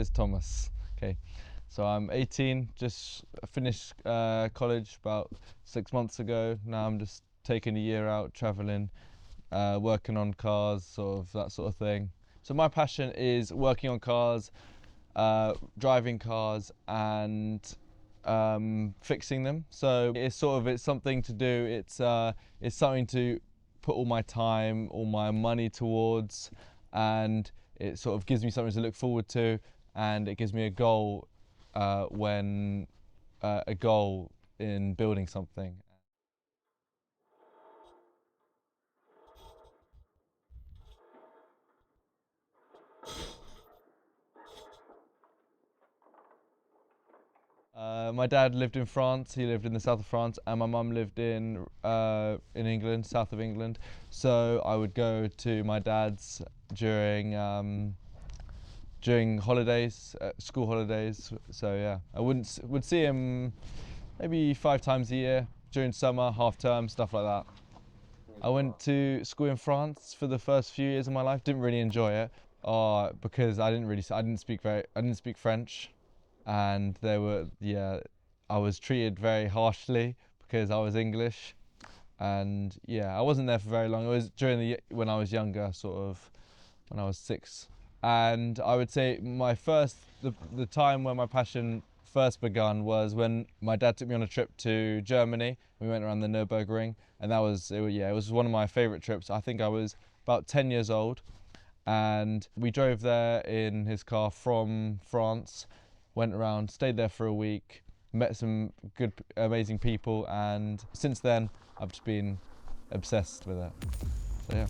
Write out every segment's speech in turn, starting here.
is Thomas. Okay, so I'm 18, just finished college about 6 months ago. Now I'm just taking a year out, traveling, working on cars, sort of that sort of thing. So my passion is working on cars, driving cars, and fixing them. So it's something to do. It's something to put all my time, all my money towards, and it sort of gives me something to look forward to, and it gives me a goal a goal in building something. My dad lived in France. He lived in the south of France, and my mum lived in England, south of England. So I would go to my dad's during holidays, school holidays. So yeah, I would see him maybe 5 times a year during summer, half term, stuff like that. I went to school in France for the first few years of my life. Didn't really enjoy it, because I didn't speak French, and I was treated very harshly because I was English, and yeah, I wasn't there for very long. It was when I was younger, sort of when I was 6, and I would say the time when my passion first begun was when my dad took me on a trip to Germany. We went around the Nürburgring, and it was one of my favourite trips. I think I was about 10 years old, and we drove there in his car from France, went around, stayed there for a week, met some good, amazing people, and since then I've just been obsessed with it. So yeah.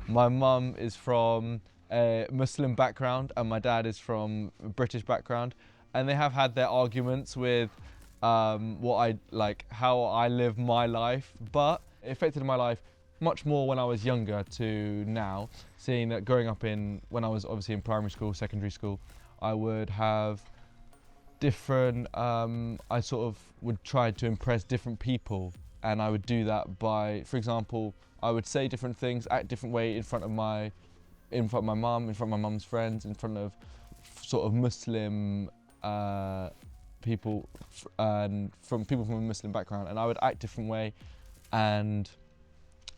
My mum is from a Muslim background and my dad is from a British background, and they have had their arguments with how I live my life, but it affected my life much more when I was younger to now, seeing that growing up when I was obviously in primary school, secondary school, I would have different, I sort of would try to impress different people, and I would do that by, for example, I would say different things, act different way in front of my mum, in front of my mum's friends, in front of sort of Muslim people, and from people from a Muslim background, and I would act different way, and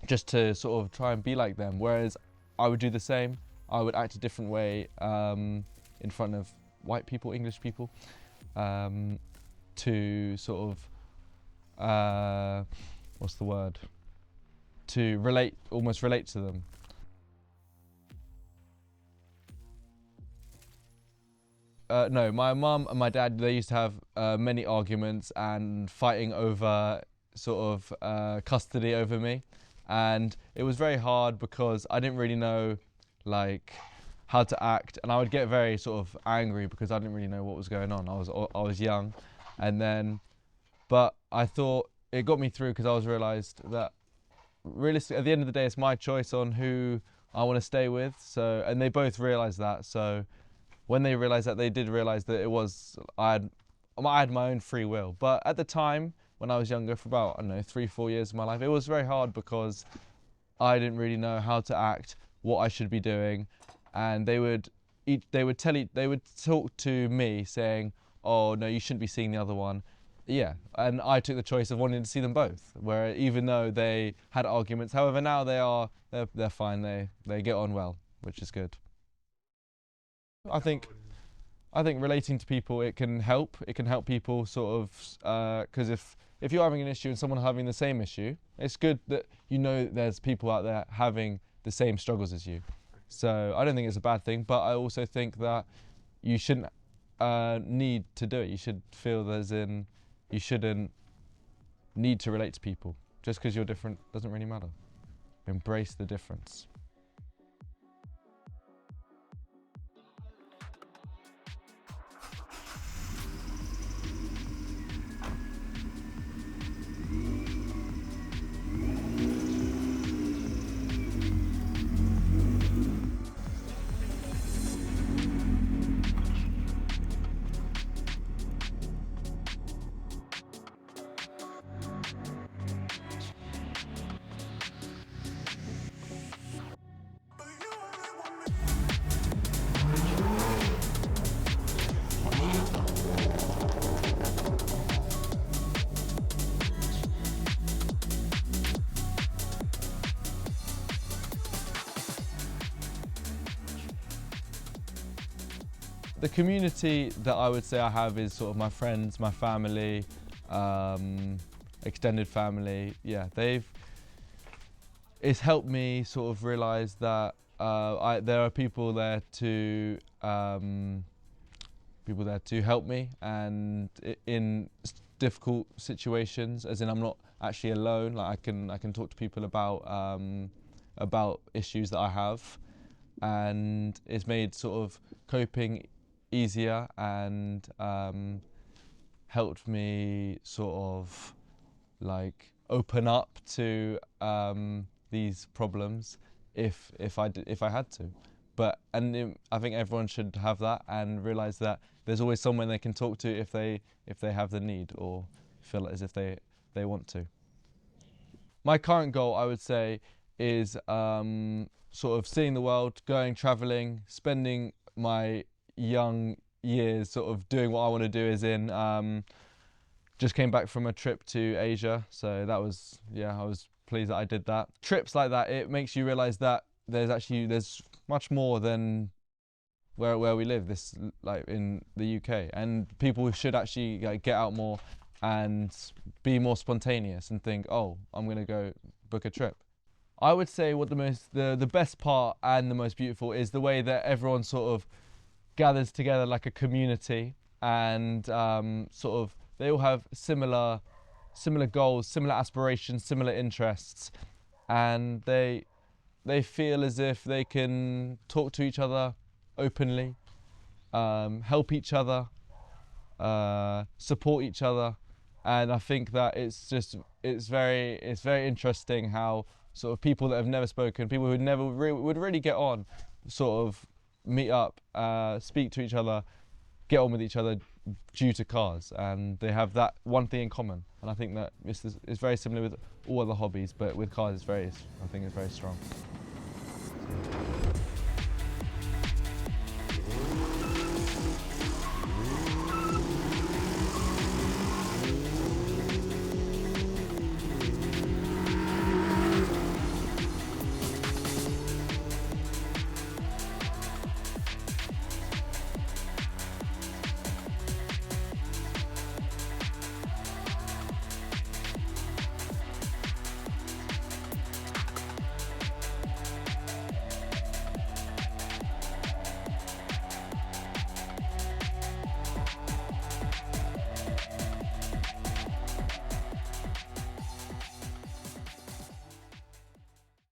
just to sort of try and be like them. Whereas I would do the same, I would act a different way in front of white people, English people, to sort of what's the word? To almost relate to them. No, my mum and my dad, they used to have many arguments and fighting over sort of custody over me, and it was very hard because I didn't really know like how to act, and I would get very sort of angry because I didn't really know what was going on. I was young, but I thought it got me through because I realised that realistically, at the end of the day, it's my choice on who I want to stay with. So, and they both realised that. So, when they realised that, they did realise that I had my own free will. But at the time, when I was younger, for about 3-4 years of my life, it was very hard because I didn't really know how to act, what I should be doing, and they would talk to me saying, "Oh no, you shouldn't be seeing the other one." Yeah, and I took the choice of wanting to see them both. Where even though they had arguments, however, now they're fine. They get on well, which is good. I think relating to people, it can help. It can help people sort of because if you're having an issue and someone having the same issue, it's good that you know there's people out there having the same struggles as you. So I don't think it's a bad thing, but I also think that you shouldn't need to do it. You should feel you shouldn't need to relate to people. Just because you're different doesn't really matter. Embrace the difference. The community that I would say I have is sort of my friends, my family, extended family. Yeah, it's helped me sort of realise that there are people there to help me, and in difficult situations, as in I'm not actually alone. Like I can talk to people about issues that I have, and it's made sort of coping easier and helped me sort of like open up to these problems if I had to. I think everyone should have that and realise that there's always someone they can talk to if they have the need or feel as if they want to. My current goal, I would say, is sort of seeing the world, going travelling, spending my young years sort of doing what I want to do. As in just came back from a trip to Asia, so that was, yeah, I was pleased that I did that. Trips like that, it makes you realise that there's much more than where we live, this like in the UK, and people should actually like get out more and be more spontaneous and think, oh, I'm gonna go book a trip. I would say what the best part and the most beautiful is the way that everyone sort of gathers together like a community, and sort of they all have similar goals, similar aspirations, similar interests, and they feel as if they can talk to each other openly, help each other, support each other, and I think that it's very interesting how sort of people that have never spoken, people who never would really get on, sort of meet up, speak to each other, get on with each other due to cars, and they have that one thing in common. And I think that it's very similar with all other hobbies, but with cars I think it's very strong.